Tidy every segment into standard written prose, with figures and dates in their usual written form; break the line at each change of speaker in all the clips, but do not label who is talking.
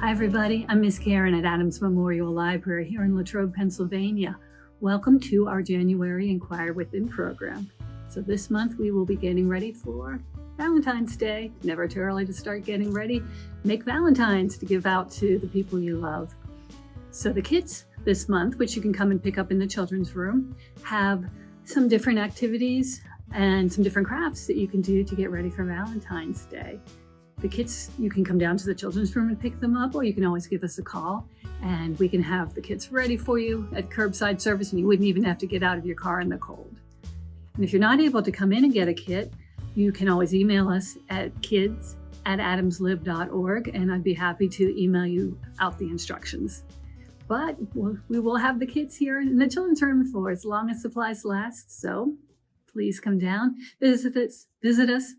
Hi everybody, I'm Miss Karen at Adams Memorial Library here in Latrobe, Pennsylvania. Welcome to our January Inquire Within program. So this month we will be getting ready for Valentine's Day. Never too early to start getting ready. Make Valentines to give out to the people you love. So the kits this month, which you can come and pick up in the children's room, have some different activities and some different crafts that you can do to get ready for Valentine's Day. The kits, you can come down to the children's room and pick them up, or you can always give us a call and we can have the kits ready for you at curbside service, and you wouldn't even have to get out of your car in the cold. And if you're not able to come in and get a kit, you can always email us at kids@adamslib.org, and I'd be happy to email you out the instructions. But we will have the kits here in the children's room for as long as supplies last, so please come down, visit us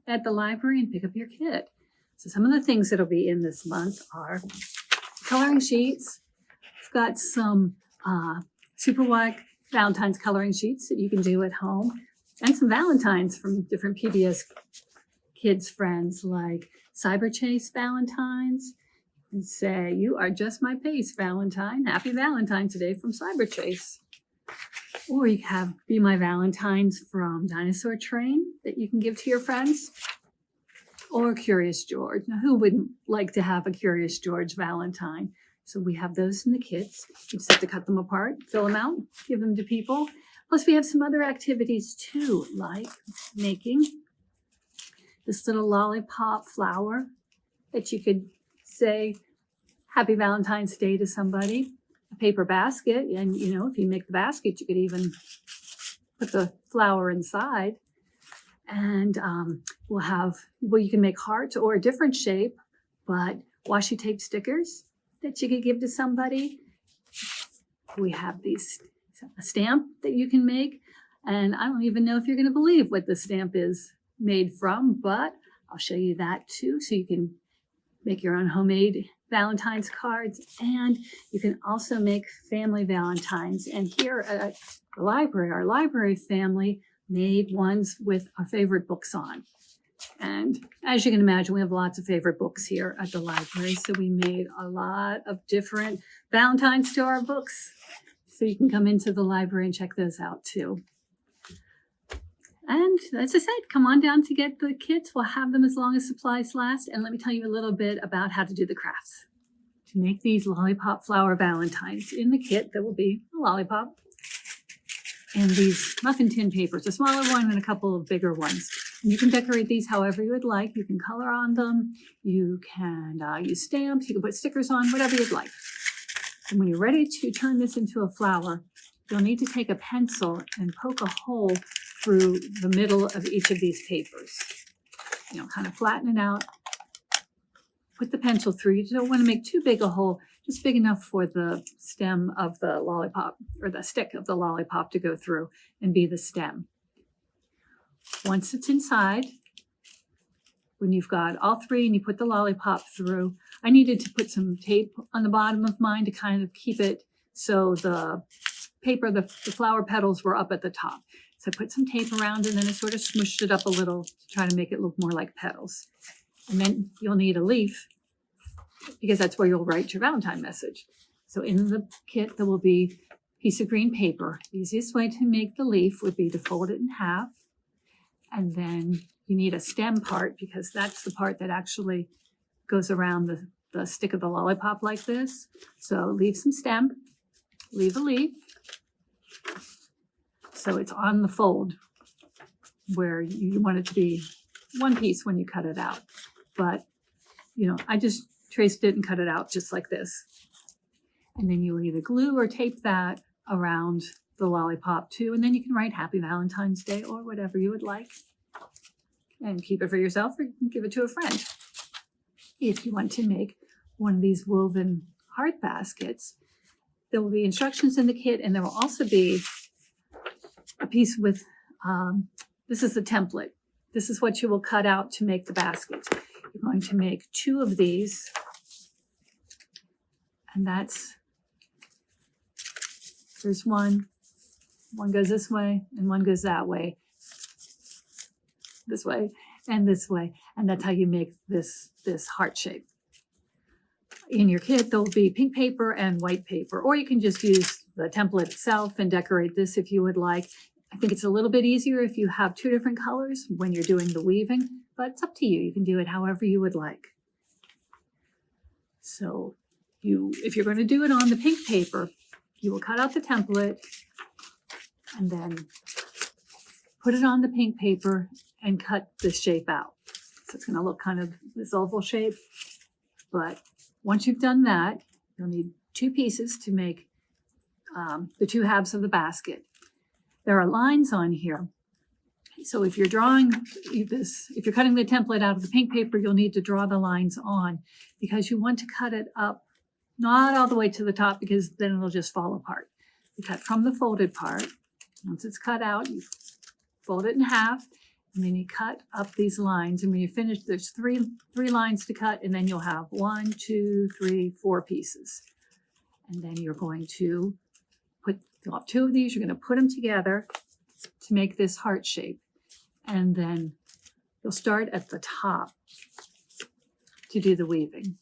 at the library and pick up your kit. So some of the things that'll be in this month are coloring sheets. We've got some super wide Valentine's coloring sheets that you can do at home, and some Valentines from different PBS kids' friends, like Cyber Chase Valentines, and say, "You are just my pace, Valentine. Happy Valentine's Day" from Cyber Chase. Or you have Be My Valentines from Dinosaur Train that you can give to your friends. Or Curious George. Now, who wouldn't like to have a Curious George Valentine? So we have those in the kits. You just have to cut them apart, fill them out, give them to people. Plus, we have some other activities too, like making this little lollipop flower that you could say Happy Valentine's Day to somebody. A paper basket, and if you make the basket, you could even put the flower inside. And you can make hearts or a different shape, but washi tape stickers that you could give to somebody. We have a stamp that you can make, and I don't even know if you're going to believe what the stamp is made from, but I'll show you that too, so you can make your own homemade Valentine's cards, and you can also make family Valentines. And here at the library, our library family made ones with our favorite books on. And as you can imagine, we have lots of favorite books here at the library. So we made a lot of different Valentines to our books. So you can come into the library and check those out too. And as I said, come on down to get the kits. We'll have them as long as supplies last. And let me tell you a little bit about how to do the crafts. To make these lollipop flower Valentines, in the kit, there will be a lollipop and these muffin tin papers, a smaller one and a couple of bigger ones. And you can decorate these however you would like. You can color on them. You can use stamps. You can put stickers on, whatever you'd like. And when you're ready to turn this into a flower, you'll need to take a pencil and poke a hole through the middle of each of these papers. Kind of flatten it out. Put the pencil through. You don't want to make too big a hole, just big enough for the stem of the lollipop, or the stick of the lollipop, to go through and be the stem. Once it's inside, when you've got all three and you put the lollipop through, I needed to put some tape on the bottom of mine to kind of keep it so the paper, the flower petals were up at the top. So I put some tape around and then I sort of smushed it up a little to try to make it look more like petals. And then you'll need a leaf, because that's where you'll write your Valentine message. So in the kit, there will be a piece of green paper. The easiest way to make the leaf would be to fold it in half. And then you need a stem part, because that's the part that actually goes around the stick of the lollipop like this. So leave some stem, leave a leaf. So it's on the fold where you want it to be one piece when you cut it out. But, I just traced it and cut it out just like this. And then you'll either glue or tape that around the lollipop too. And then you can write Happy Valentine's Day or whatever you would like. And keep it for yourself, or you can give it to a friend. If you want to make one of these woven heart baskets, there will be instructions in the kit, and there will also be a piece with, this is the template. This is what you will cut out to make the baskets. You're going to make 2 of these, and there's one goes this way and one goes that way, this way and this way, and that's how you make this heart shape. In your kit, there'll be pink paper and white paper, or you can just use the template itself and decorate this if you would like. I think it's a little bit easier if you have two different colors when you're doing the weaving, but it's up to you. You can do it however you would like. So if you're going to do it on the pink paper, you will cut out the template and then put it on the pink paper and cut this shape out. So it's going to look kind of this oval shape, but once you've done that, you'll need two pieces to make the two halves of the basket. There are lines on here. So if you're drawing this, if you're cutting the template out of the pink paper, you'll need to draw the lines on because you want to cut it up, not all the way to the top because then it'll just fall apart. You cut from the folded part. Once it's cut out, you fold it in half, and then you cut up these lines. And when you finish, there's three lines to cut, and then you'll have 1, 2, 3, 4 pieces. And then you're going to you'll have two of these, you're going to put them together to make this heart shape. And then you'll start at the top to do the weaving.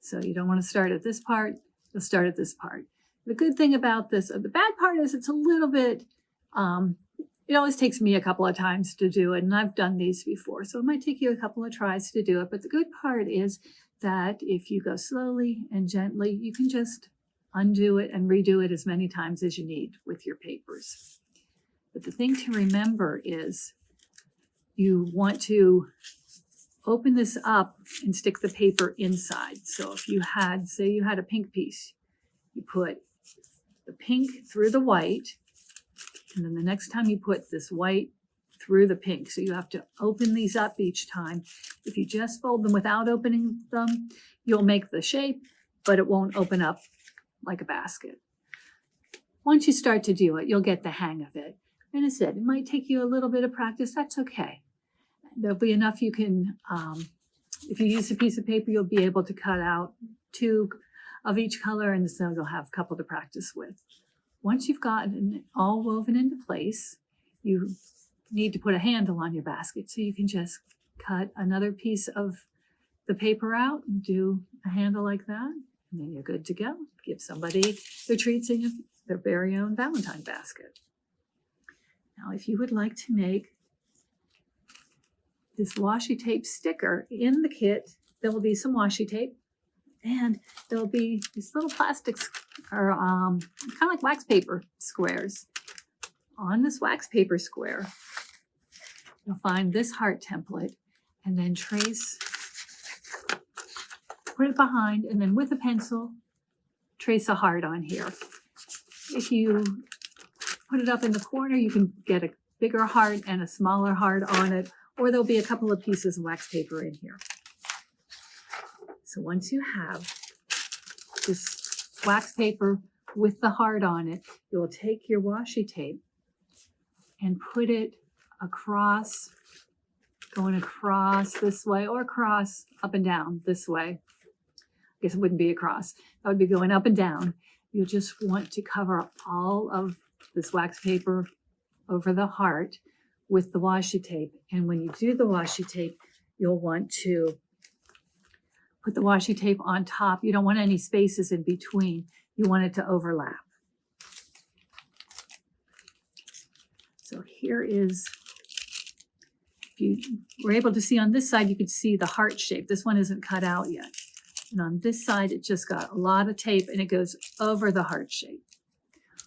So you don't want to start at this part, you'll start at this part. The good thing about this, the bad part is it's a little bit, it always takes me a couple of times to do it, and I've done these before, so it might take you a couple of tries to do it. But the good part is that if you go slowly and gently, you can just undo it and redo it as many times as you need with your papers. But the thing to remember is you want to open this up and stick the paper inside. So if you had, say you had a pink piece, you put the pink through the white, and then the next time you put this white through the pink. So you have to open these up each time. If you just fold them without opening them, you'll make the shape, but it won't open up like a basket. Once you start to do it, you'll get the hang of it. And I said, it might take you a little bit of practice. That's okay. There'll be enough you can, if you use a piece of paper, you'll be able to cut out 2 of each color, and so you'll have a couple to practice with. Once you've gotten it all woven into place, you need to put a handle on your basket. So you can just cut another piece of the paper out and do a handle like that, and then you're good to go. Give somebody their treats in their very own Valentine basket. Now, if you would like to make this washi tape sticker in the kit, there will be some washi tape, and there'll be these little plastics, or kind of like wax paper squares. On this wax paper square, you'll find this heart template, and then put it behind, and then with a pencil, trace a heart on here. If you put it up in the corner, you can get a bigger heart and a smaller heart on it, or there'll be a couple of pieces of wax paper in here. So once you have this wax paper with the heart on it, you'll take your washi tape and put it across, going across this way, or across up and down this way. I guess it wouldn't be across. That would be going up and down. You'll just want to cover up all of this wax paper over the heart with the washi tape. And when you do the washi tape, you'll want to put the washi tape on top. You don't want any spaces in between. You want it to overlap. So here is, if you were able to see on this side, you could see the heart shape. This one isn't cut out yet. And on this side, it just got a lot of tape and it goes over the heart shape.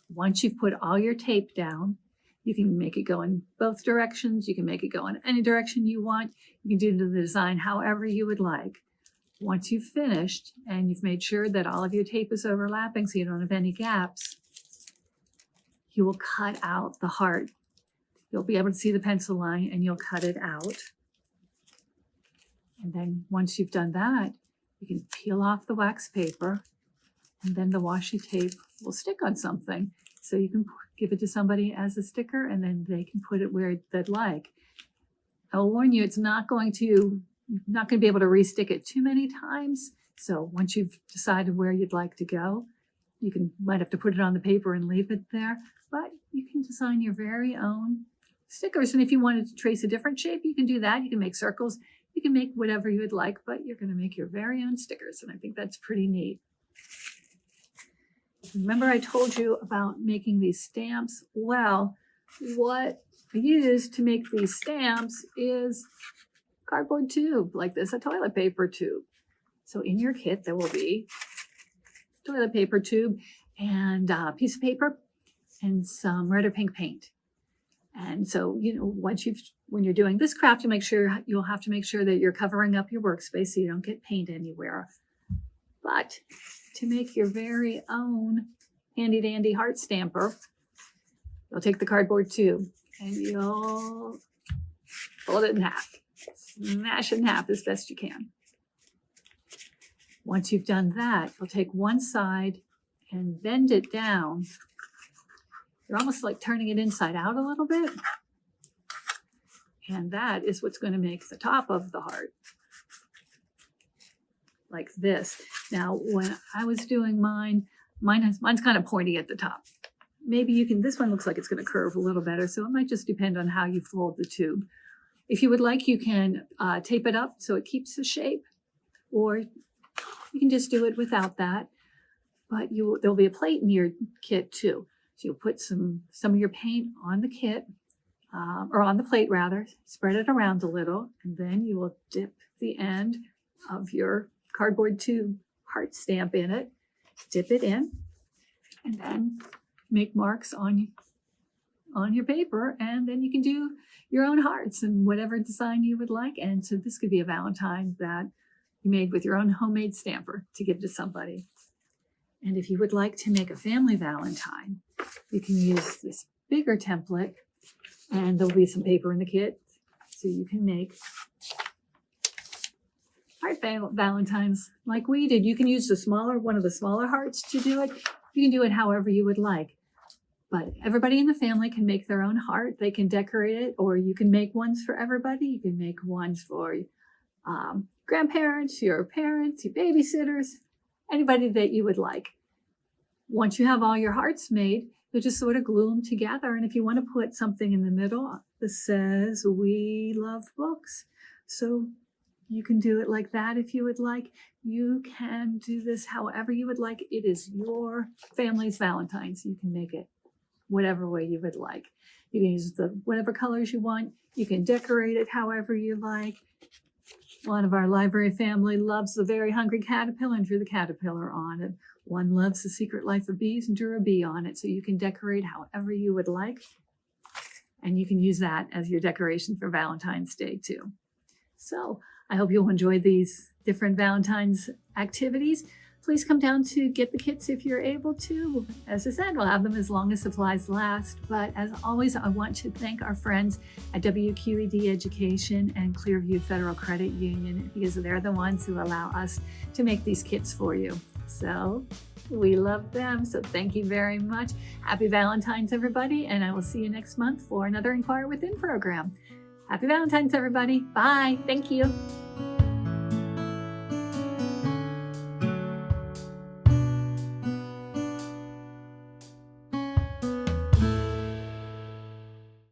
Once you've put all your tape down, you can make it go in both directions. You can make it go in any direction you want. You can do the design however you would like. Once you've finished and you've made sure that all of your tape is overlapping so you don't have any gaps, you will cut out the heart. You'll be able to see the pencil line and you'll cut it out. And then once you've done that, you can peel off the wax paper, and then the washi tape will stick on something. So you can give it to somebody as a sticker, and then they can put it where they'd like. I'll warn you, you're not going to be able to restick it too many times. So once you've decided where you'd like to go, might have to put it on the paper and leave it there, but you can design your very own stickers. And if you wanted to trace a different shape, you can do that. You can make circles. You can make whatever you would like, but you're going to make your very own stickers. And I think that's pretty neat. Remember I told you about making these stamps? Well, what I use to make these stamps is cardboard tube like this, a toilet paper tube. So in your kit, there will be toilet paper tube and a piece of paper and some red or pink paint. And so, when you're doing this craft, you'll have to make sure that you're covering up your workspace so you don't get paint anywhere. But to make your very own handy dandy heart stamper, you'll take the cardboard tube and you'll fold it in half. Smash it in half as best you can. Once you've done that, you'll take one side and bend it down. You're almost like turning it inside out a little bit. And that is what's going to make the top of the heart. Like this. Now, when I was doing mine's kind of pointy at the top. Maybe this one looks like it's going to curve a little better, so it might just depend on how you fold the tube. If you would like, you can tape it up so it keeps the shape, or you can just do it without that. But there'll be a plate in your kit too. So you'll put some of your paint on the kit, or on the plate rather, spread it around a little, and then you will dip the end of your cardboard tube heart stamp in it, dip it in, and then make marks on your paper, and then you can do your own hearts and whatever design you would like. And so this could be a Valentine that you made with your own homemade stamper to give to somebody. And if you would like to make a family Valentine, you can use this bigger template, and there'll be some paper in the kit, so you can make heart Valentines like we did. You can use one of the smaller hearts to do it. You can do it however you would like. But everybody in the family can make their own heart. They can decorate it, or you can make ones for everybody. You can make ones for grandparents, your parents, your babysitters, anybody that you would like. Once you have all your hearts made, you'll just sort of glue them together. And if you want to put something in the middle that says, "We love books," so you can do it like that if you would like. You can do this however you would like. It is your family's Valentines. You can make it whatever way you would like. You can use whatever colors you want. You can decorate it however you like. One of our library family loves The Very Hungry Caterpillar and drew the caterpillar on it. One loves The Secret Life of Bees and drew a bee on it. So you can decorate however you would like. And you can use that as your decoration for Valentine's Day too. So I hope you'll enjoy these different Valentine's activities. Please come down to get the kits if you're able to. As I said, we'll have them as long as supplies last. But as always, I want to thank our friends at WQED Education and Clearview Federal Credit Union, because they're the ones who allow us to make these kits for you. So we love them. So thank you very much. Happy Valentine's, everybody. And I will see you next month for another Inquire Within program. Happy Valentine's, everybody. Bye. Thank you.